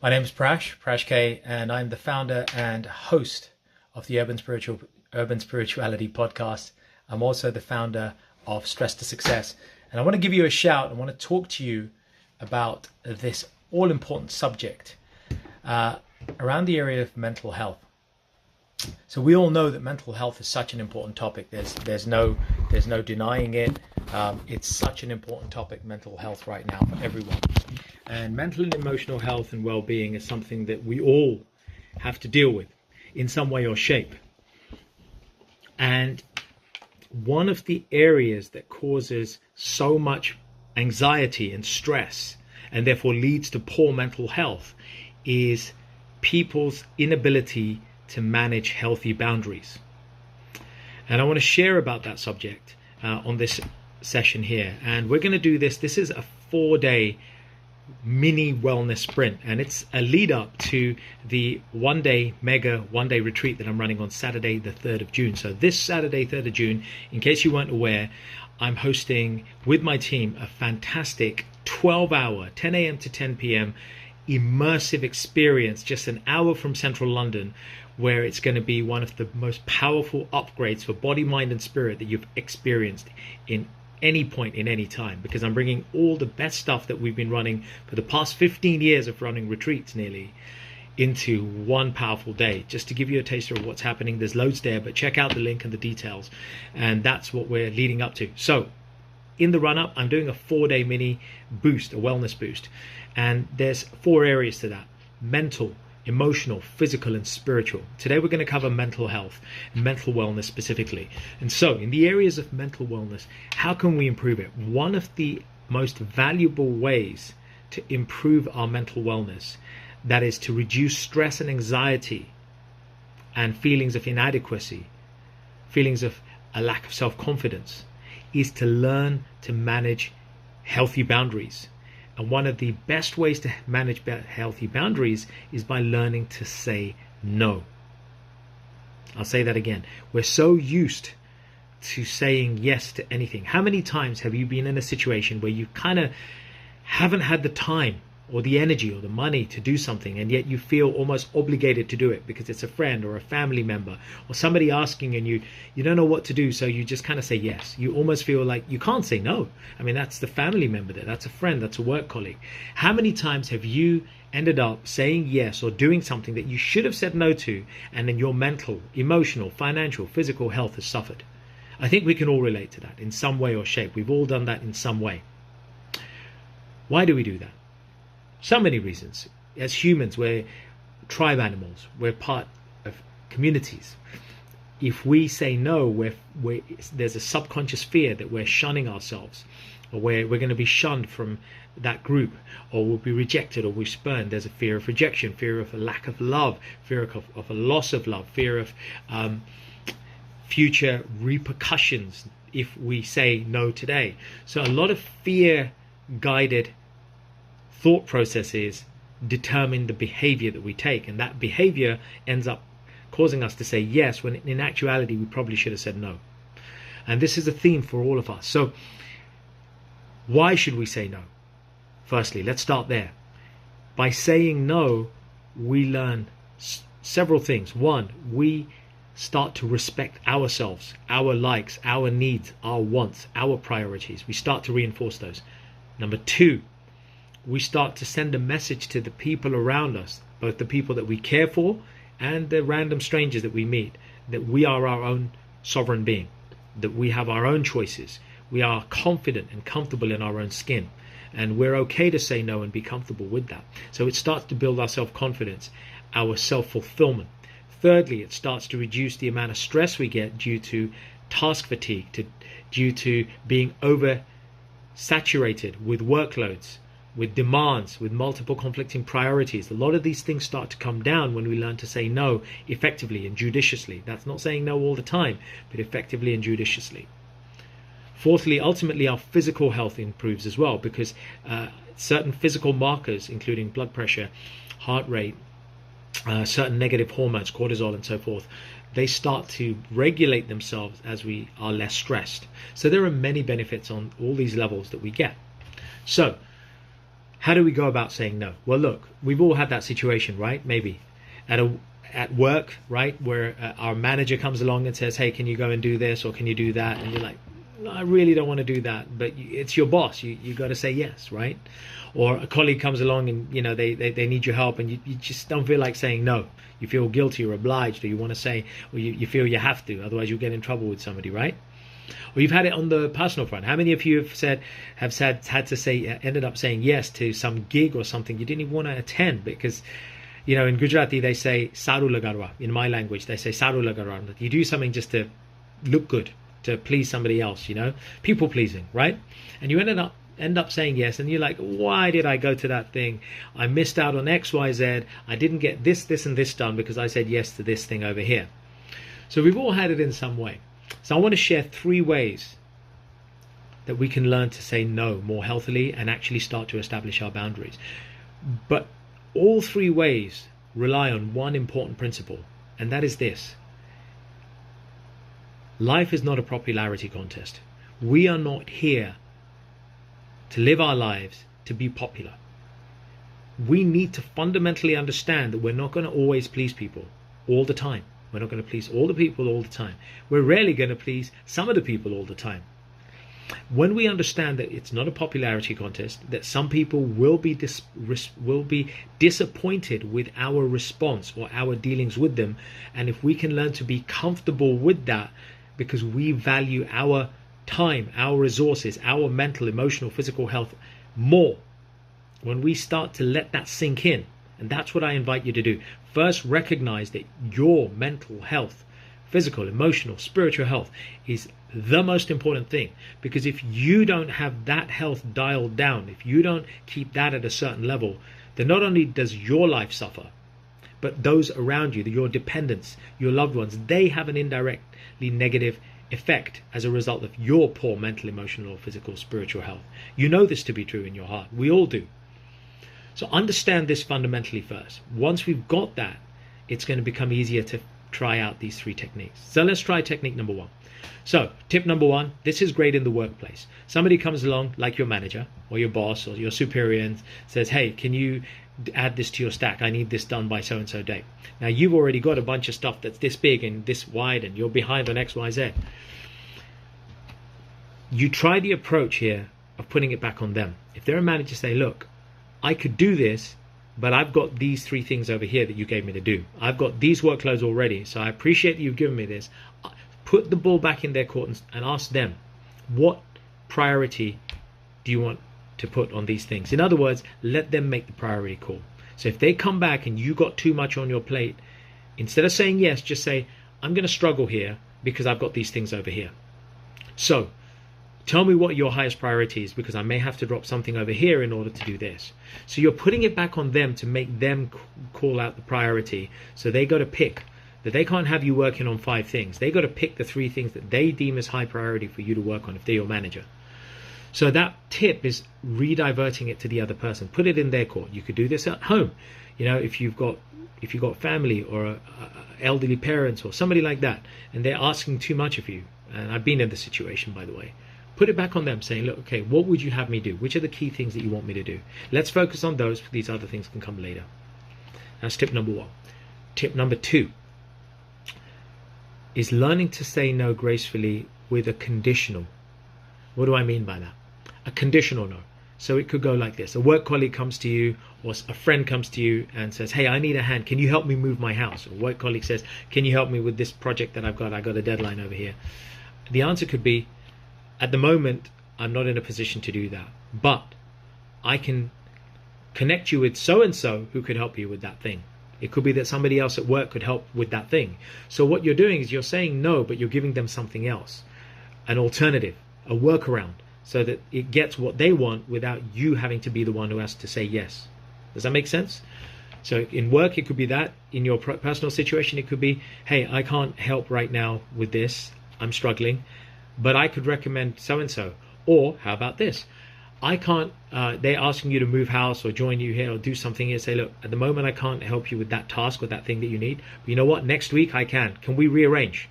My name is Prash K, and I'm the founder and host of the Urban Spirituality podcast. I'm also the founder of Stress to Success. And I want to give you a shout. I want to talk to you about this all-important subject around the area of mental health. So we all know that mental health is such an important topic. There's no denying it. It's such an important topic, mental health, right now for everyone. And mental and emotional health and well-being is something that we all have to deal with in some way or shape. And one of the areas that causes so much anxiety and stress, and therefore leads to poor mental health, is people's inability to manage healthy boundaries. And I want to share about that subject on this session here. And we're going to do this. This is a 4-day mini wellness sprint, and it's a lead up to the mega one day retreat that I'm running on Saturday the 3rd of June. So this Saturday 3rd of June, in case you weren't aware, I'm hosting with my team a fantastic 12-hour 10 a.m. to 10 p.m. immersive experience just an hour from central London, where it's going to be one of the most powerful upgrades for body, mind and spirit that you've experienced in any point in any time, because I'm bringing all the best stuff that we've been running for the past 15 years of running retreats nearly into one powerful day, just to give you a taster of what's happening. There's loads there, but check out the link and the details, and that's what we're leading up to. So in the run up, I'm doing a 4-day mini boost, a wellness boost, and there's 4 areas to that: mental, emotional, physical and spiritual. Today we're going to cover mental health, mental wellness specifically. And so in the areas of mental wellness, how can we improve it? One of the most valuable ways to improve our mental wellness, that is to reduce stress and anxiety and feelings of inadequacy, feelings of a lack of self-confidence, is to learn to manage healthy boundaries. And one of the best ways to manage healthy boundaries is by learning to say no. I'll say that again. We're so used to saying yes to anything. How many times have you been in a situation where you kind of haven't had the time or the energy or the money to do something, and yet you feel almost obligated to do it because it's a friend or a family member or somebody asking, and you don't know what to do, so you just kind of say yes. You almost feel like you can't say no. I mean, that's the family member there, that's a friend, that's a work colleague. How many times have you ended up saying yes or doing something that you should have said no to, and then your mental, emotional, financial, physical health has suffered? I think we can all relate to that in some way or shape. We've all done that in some way. Why do we do that? So many reasons. As humans, we're tribe animals. We're part of communities. If we say no, there's a subconscious fear that we're shunning ourselves, or we're going to be shunned from that group, or we'll be rejected or we're spurned. There's a fear of rejection, fear of a lack of love, fear of a loss of love, fear of future repercussions if we say no today. So a lot of fear-guided thought processes determine the behavior that we take, and that behavior ends up causing us to say yes when in actuality we probably should have said no. And this is a theme for all of us. So why should we say no? Firstly, let's start there. By saying no, we learn several things. One, we start to respect ourselves, our likes, our needs, our wants, our priorities. We start to reinforce those. Number 2, we start to send a message to the people around us, both the people that we care for and the random strangers that we meet, that we are our own sovereign being, that we have our own choices, we are confident and comfortable in our own skin, and we're okay to say no and be comfortable with that. So it starts to build our self-confidence, our self-fulfillment. Thirdly, it starts to reduce the amount of stress we get due to task fatigue, due to being oversaturated with workloads, with demands, with multiple conflicting priorities. A lot of these things start to come down when we learn to say no effectively and judiciously. That's not saying no all the time, but effectively and judiciously. Fourthly, ultimately our physical health improves as well, because certain physical markers, including blood pressure, heart rate, certain negative hormones, cortisol and so forth, they start to regulate themselves as we are less stressed. So there are many benefits on all these levels that we get. So How do we go about saying no? Well, look, we've all had that situation, right? Maybe at work, right, where our manager comes along and says, hey, can you go and do this, or can you do that? And you're like, no, I really don't want to do that, but it's your boss. You got to say yes, right? Or a colleague comes along and they need your help, and you just don't feel like saying no. You feel guilty or obliged, or you want to say, or you feel you have to, otherwise you'll get in trouble with somebody, right? Or you've had it on the personal front. How many of you ended up saying yes to some gig or something you didn't even want to attend because, in Gujarati they say saru lagarwa. In my language they say saru lagarwa. You do something just to look good, to please somebody else, people pleasing, right? And you end up saying yes, and you're like, why did I go to that thing? I missed out on X, Y, Z. I didn't get this, and this done because I said yes to this thing over here. So we've all had it in some way. So I want to share 3 ways that we can learn to say no more healthily and actually start to establish our boundaries. But all 3 ways rely on one important principle, and that is this. Life is not a popularity contest. We are not here to live our lives to be popular. We need to fundamentally understand that we're not going to always please people all the time. We're not going to please all the people all the time. We're rarely going to please some of the people all the time. When we understand that it's not a popularity contest, that some people will be disappointed with our response or our dealings with them, and if we can learn to be comfortable with that because we value our time, our resources, our mental, emotional, physical health more, when we start to let that sink in, and that's what I invite you to do. First, recognize that your mental health, physical, emotional, spiritual health is the most important thing. Because if you don't have that health dialed down, if you don't keep that at a certain level, then not only does your life suffer, but those around you, your dependents, your loved ones, they have an indirectly negative effect as a result of your poor mental, emotional, physical, spiritual health. You know this to be true in your heart. We all do. So understand this fundamentally first. Once we've got that, it's going to become easier to try out these 3 techniques. So let's try technique number 1. So tip number 1, this is great in the workplace. Somebody comes along, like your manager or your boss or your superior, and says, hey, can you add this to your stack? I need this done by so-and-so date. Now you've already got a bunch of stuff that's this big and this wide, and you're behind on X, Y, Z. You try the approach here of putting it back on them. If they're a manager, say, look, I could do this, but I've got these 3 things over here that you gave me to do. I've got these workloads already, so I appreciate that you've given me this. Put the ball back in their court and ask them, what priority do you want to put on these things? In other words, let them make the priority call. So if they come back and you got too much on your plate, instead of saying yes, just say, I'm going to struggle here because I've got these things over here. So tell me what your highest priority is, because I may have to drop something over here in order to do this. So you're putting it back on them to make them call out the priority. So they got to pick that they can't have you working on 5 things. They got to pick the 3 things that they deem as high priority for you to work on if they're your manager. So that tip is rediverting it to the other person. Put it in their court. You could do this at home. If you've got family or elderly parents or somebody like that, and they're asking too much of you. And I've been in this situation, by the way. Put it back on them, saying, look, okay, what would you have me do? Which are the key things that you want me to do? Let's focus on those. These other things can come later. That's tip number 1. Tip number 2 is learning to say no gracefully with a conditional. What do I mean by that? A conditional no. So it could go like this. A work colleague comes to you, or a friend comes to you and says, hey, I need a hand. Can you help me move my house? Or a work colleague says, can you help me with this project that I've got? I got a deadline over here. The answer could be, at the moment, I'm not in a position to do that, but I can connect you with so-and-so who could help you with that thing. It could be that somebody else at work could help with that thing. So what you're doing is you're saying no, but you're giving them something else, an alternative, a workaround, so that it gets what they want without you having to be the one who has to say yes. Does that make sense? So in work, it could be that. In your personal situation, it could be, hey, I can't help right now with this. I'm struggling, but I could recommend so-and-so. Or how about this? I can't, they're asking you to move house or join you here or do something here. Say, look, at the moment I can't help you with that task or that thing that you need. But you know what? Next week I can. Can we rearrange?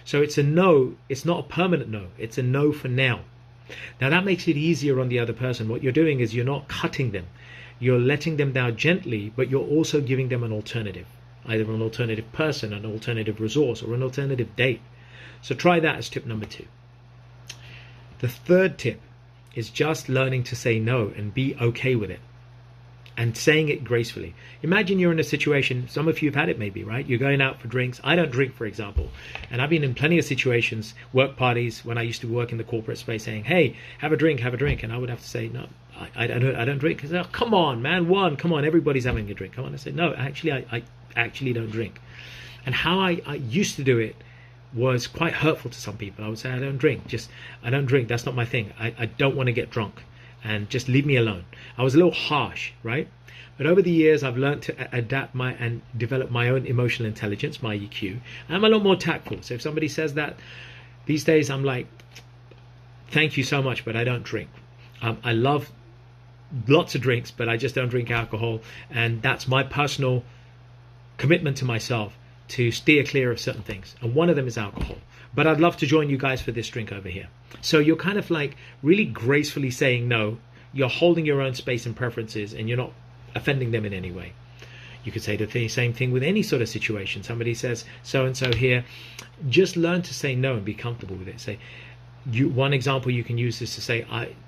So it's a no. It's not a permanent no. It's a no for now. Now that makes it easier on the other person. What you're doing is you're not cutting them. You're letting them down gently, but you're also giving them an alternative, either an alternative person, an alternative resource, or an alternative date. So try that as tip number 2. The third tip is just learning to say no and be okay with it, and saying it gracefully. Imagine you're in a situation, some of you have had it maybe, right? You're going out for drinks. I don't drink, for example. And I've been in plenty of situations, work parties, when I used to work in the corporate space, saying, hey, have a drink. And I would have to say, no, I don't drink. Because, oh, come on, man, come on, everybody's having a drink. Come on. I said, no, actually, I actually don't drink. And how I used to do it was quite hurtful to some people. I would say, I don't drink. I don't drink. That's not my thing. I don't want to get drunk. And just leave me alone. I was a little harsh, right? But over the years, I've learned to adapt and develop my own emotional intelligence, my EQ. I'm a lot more tactful. So if somebody says that, these days I'm like, thank you so much, but I don't drink. I love lots of drinks, but I just don't drink alcohol. And that's my personal commitment to myself, to steer clear of certain things. And one of them is alcohol. But I'd love to join you guys for this drink over here. So you're kind of like really gracefully saying no. You're holding your own space and preferences, and you're not offending them in any way. You could say the same thing with any sort of situation. Somebody says so-and-so here. Just learn to say no and be comfortable with it. One example you can use is to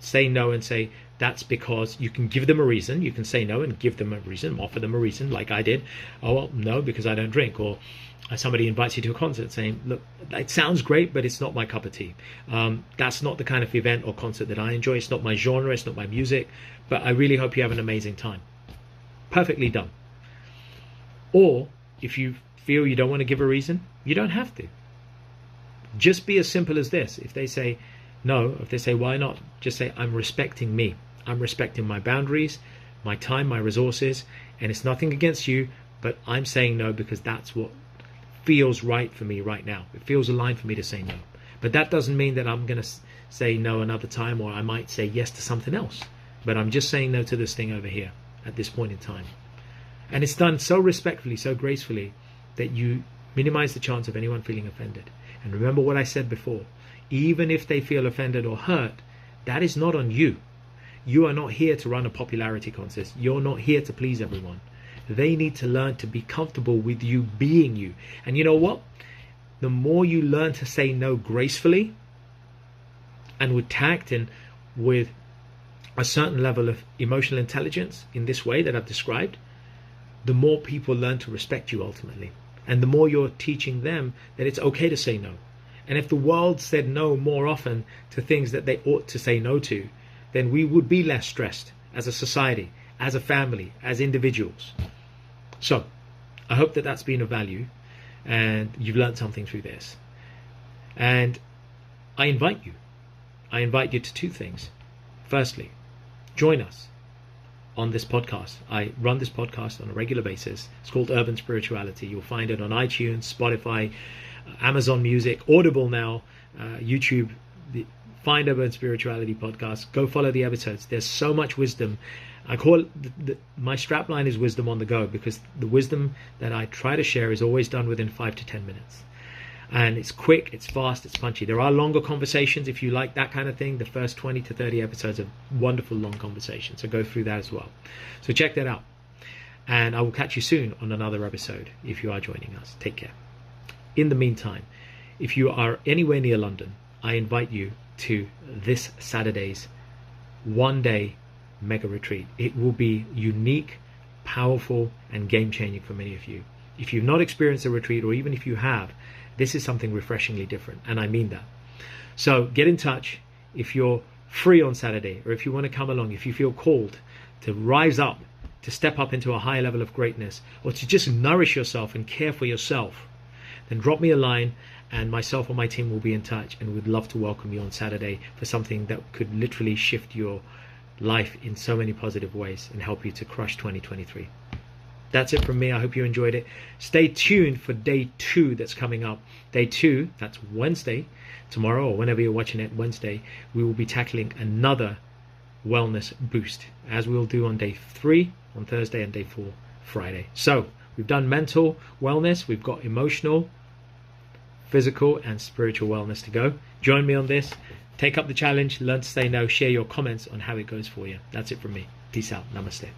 say no and say, that's because you can give them a reason. You can say no and give them a reason, offer them a reason, like I did. Oh, well, no, because I don't drink. Or somebody invites you to a concert saying, look, it sounds great, but it's not my cup of tea. That's not the kind of event or concert that I enjoy. It's not my genre, it's not my music, but I really hope you have an amazing time. Perfectly done. Or if you feel you don't want to give a reason, you don't have to. Just be as simple as this. If they say no, if they say why not, just say, I'm respecting me. I'm respecting my boundaries, my time, my resources, and it's nothing against you, but I'm saying no because that's what feels right for me right now. It feels aligned for me to say no. But that doesn't mean that I'm going to say no another time, or I might say yes to something else. But I'm just saying no to this thing over here at this point in time. And it's done so respectfully, so gracefully, that you minimize the chance of anyone feeling offended. And remember what I said before. Even if they feel offended or hurt, that is not on you. You are not here to run a popularity contest. You're not here to please everyone. They need to learn to be comfortable with you being you. And you know what? The more you learn to say no gracefully and with tact and with a certain level of emotional intelligence in this way that I've described, the more people learn to respect you ultimately. And the more you're teaching them that it's okay to say no. And if the world said no more often to things that they ought to say no to, then we would be less stressed as a society, as a family, as individuals. So, I hope that that's been of value and you've learned something through this. And I invite you to 2 things. Firstly, join us on this podcast. I run this podcast on a regular basis. It's called Urban Spirituality. You'll find it on iTunes, Spotify, Amazon Music, Audible now, YouTube. Find Urban Spirituality Podcast. Go follow the episodes. There's so much wisdom. I call it, my strapline is wisdom on the go, because the wisdom that I try to share is always done within 5 to 10 minutes. And it's quick, it's fast, it's punchy. There are longer conversations if you like that kind of thing. The first 20 to 30 episodes are wonderful long conversations. So go through that as well. So check that out. And I will catch you soon on another episode if you are joining us. Take care. In the meantime, if you are anywhere near London, I invite you to this Saturday's one-day mega retreat. It will be unique, powerful, and game-changing for many of you. If you've not experienced a retreat, or even if you have, this is something refreshingly different, and I mean that. So get in touch if you're free on Saturday, or if you want to come along, if you feel called to rise up, to step up into a higher level of greatness, or to just nourish yourself and care for yourself, then drop me a line, and myself or my team will be in touch, and we'd love to welcome you on Saturday for something that could literally shift your life in so many positive ways and help you to crush 2023. That's it from me. I hope you enjoyed it. Stay tuned for day 2 that's coming up. Day 2, that's Wednesday, tomorrow, or whenever you're watching it, Wednesday, we will be tackling another wellness boost, as we'll do on day 3 on Thursday and day 4 Friday. So we've done mental wellness, we've got emotional, physical, and spiritual wellness to go. Join me on this. Take up the challenge, learn to say no, share your comments on how it goes for you. That's it from me. Peace out. Namaste.